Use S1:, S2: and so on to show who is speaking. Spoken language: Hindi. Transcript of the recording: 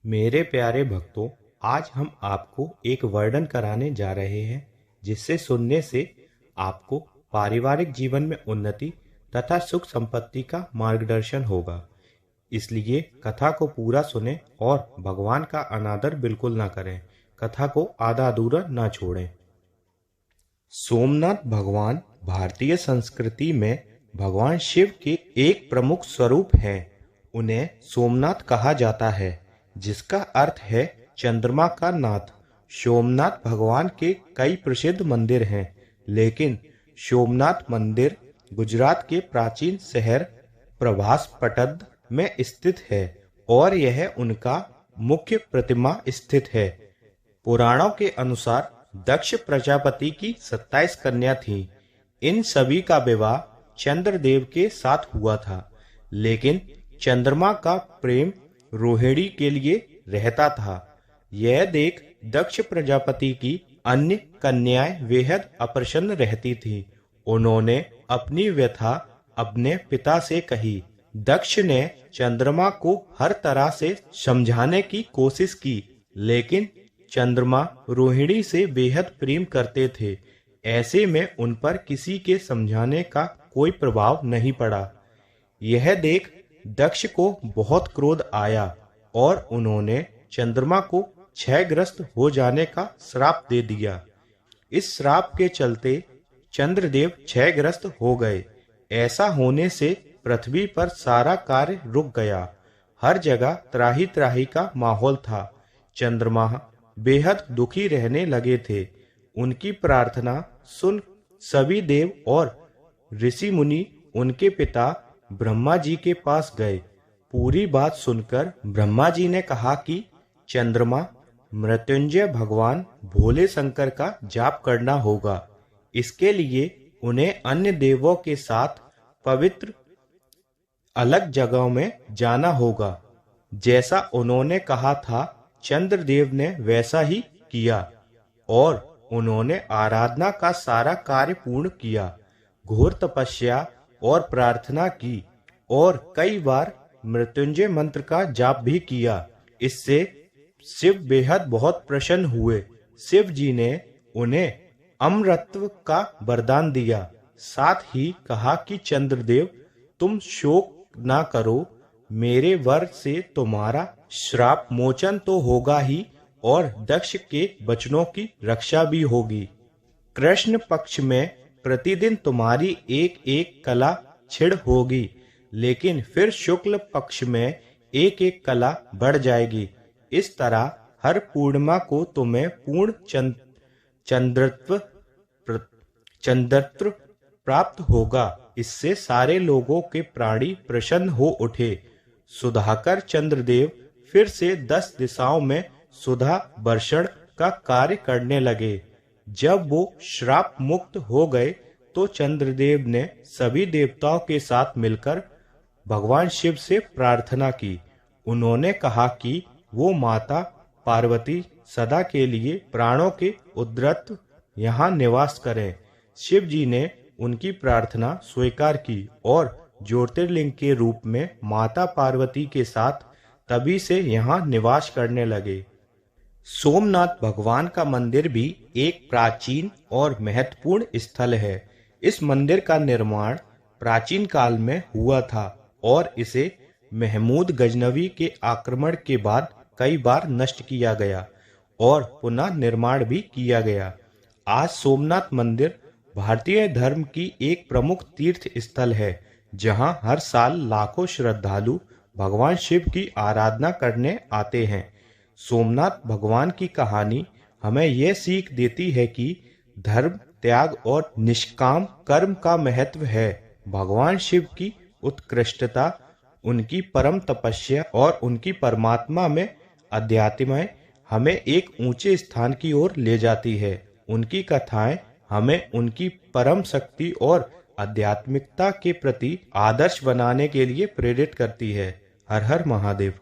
S1: मेरे प्यारे भक्तों, आज हम आपको एक वर्णन कराने जा रहे हैं जिससे सुनने से आपको पारिवारिक जीवन में उन्नति तथा सुख संपत्ति का मार्गदर्शन होगा। इसलिए कथा को पूरा सुनें और भगवान का अनादर बिल्कुल ना करें। कथा को आधा अधूरा ना छोड़ें। सोमनाथ भगवान भारतीय संस्कृति में भगवान शिव के एक प्रमुख स्वरूप हैं। उन्हें सोमनाथ कहा जाता है, जिसका अर्थ है चंद्रमा का नाथ। सोमनाथ भगवान के कई प्रसिद्ध मंदिर हैं, लेकिन सोमनाथ मंदिर गुजरात के प्राचीन शहर प्रभासपट्टनम में स्थित है और यह उनका मुख्य प्रतिमा स्थित है। पुराणों के अनुसार दक्ष प्रजापति की 27 कन्या थीं। इन सभी का विवाह चंद्रदेव के साथ हुआ था, लेकिन चंद्रमा का प्रेम रोहिणी के लिए रहता था। यह देख दक्ष प्रजापति की अन्य कन्याएं बेहद अप्रसन्न रहती थीं। उन्होंने अपनी व्यथा अपने पिता से कही। दक्ष ने चंद्रमा को हर तरह से समझाने की कोशिश की, लेकिन चंद्रमा रोहिणी से बेहद प्रेम करते थे। ऐसे में उन पर किसी के समझाने का कोई प्रभाव नहीं पड़ा। यह देख दक्ष को बहुत क्रोध आया और उन्होंने चंद्रमा को क्षयग्रस्त हो जाने का श्राप दे दिया। इस श्राप के चलते चंद्रदेव क्षयग्रस्त हो गए। ऐसा होने से पृथ्वी पर सारा कार्य रुक गया। हर जगह त्राही त्राही का माहौल था। चंद्रमा बेहद दुखी रहने लगे थे। उनकी प्रार्थना सुन सभी देव और ऋषि मुनि उनके पिता ब्रह्मा जी के पास गए। पूरी बात सुनकर ब्रह्मा जी ने कहा कि चंद्रमा मृत्युंजय भगवान भोले शंकर का जाप करना होगा। इसके लिए उन्हें अन्य देवों के साथ पवित्र अलग जगहों में जाना होगा। जैसा उन्होंने कहा था, चंद्रदेव ने वैसा ही किया और उन्होंने आराधना का सारा कार्य पूर्ण किया। घोर तपस्या और प्रार्थना की और कई बार मृत्युंजय मंत्र का जाप भी किया। इससे शिव बेहद बहुत प्रसन्न हुए। शिव जी ने उन्हें अमरत्व का वरदान दिया। साथ ही कहा कि चंद्रदेव, तुम शोक ना करो। मेरे वर से तुम्हारा श्राप मोचन तो होगा ही और दक्ष के वचनों की रक्षा भी होगी। कृष्ण पक्ष में प्रतिदिन तुम्हारी एक एक कला छिड़ होगी, लेकिन फिर शुक्ल पक्ष में एक एक कला बढ़ जाएगी। इस तरह हर पूर्णिमा को तुम्हें पूर्ण चंद्रत्व प्राप्त होगा। इससे सारे लोगों के प्राणी प्रसन्न हो उठे। सुधाकर चंद्रदेव फिर से 10 दिशाओं में सुधा वर्षण का कार्य करने लगे। जब वो श्राप मुक्त हो गए तो चंद्रदेव ने सभी देवताओं के साथ मिलकर भगवान शिव से प्रार्थना की। उन्होंने कहा कि वो माता पार्वती सदा के लिए प्राणों के उद्रत यहाँ निवास करें। शिव जी ने उनकी प्रार्थना स्वीकार की और ज्योतिर्लिंग के रूप में माता पार्वती के साथ तभी से यहाँ निवास करने लगे। सोमनाथ भगवान का मंदिर भी एक प्राचीन और महत्वपूर्ण स्थल है। इस मंदिर का निर्माण प्राचीन काल में हुआ था और इसे महमूद गजनवी के आक्रमण के बाद कई बार नष्ट किया गया और पुनः निर्माण भी किया गया। आज सोमनाथ मंदिर भारतीय धर्म की एक प्रमुख तीर्थ स्थल है, जहां हर साल लाखों श्रद्धालु भगवान शिव की आराधना करने आते हैं। सोमनाथ भगवान की कहानी हमें यह सीख देती है कि धर्म, त्याग और निष्काम कर्म का महत्व है। भगवान शिव की उत्कृष्टता, उनकी परम तपस्या और उनकी परमात्मा में अध्यात्म हमें एक ऊंचे स्थान की ओर ले जाती है। उनकी कथाएं हमें उनकी परम शक्ति और आध्यात्मिकता के प्रति आदर्श बनाने के लिए प्रेरित करती है। हर हर महादेव।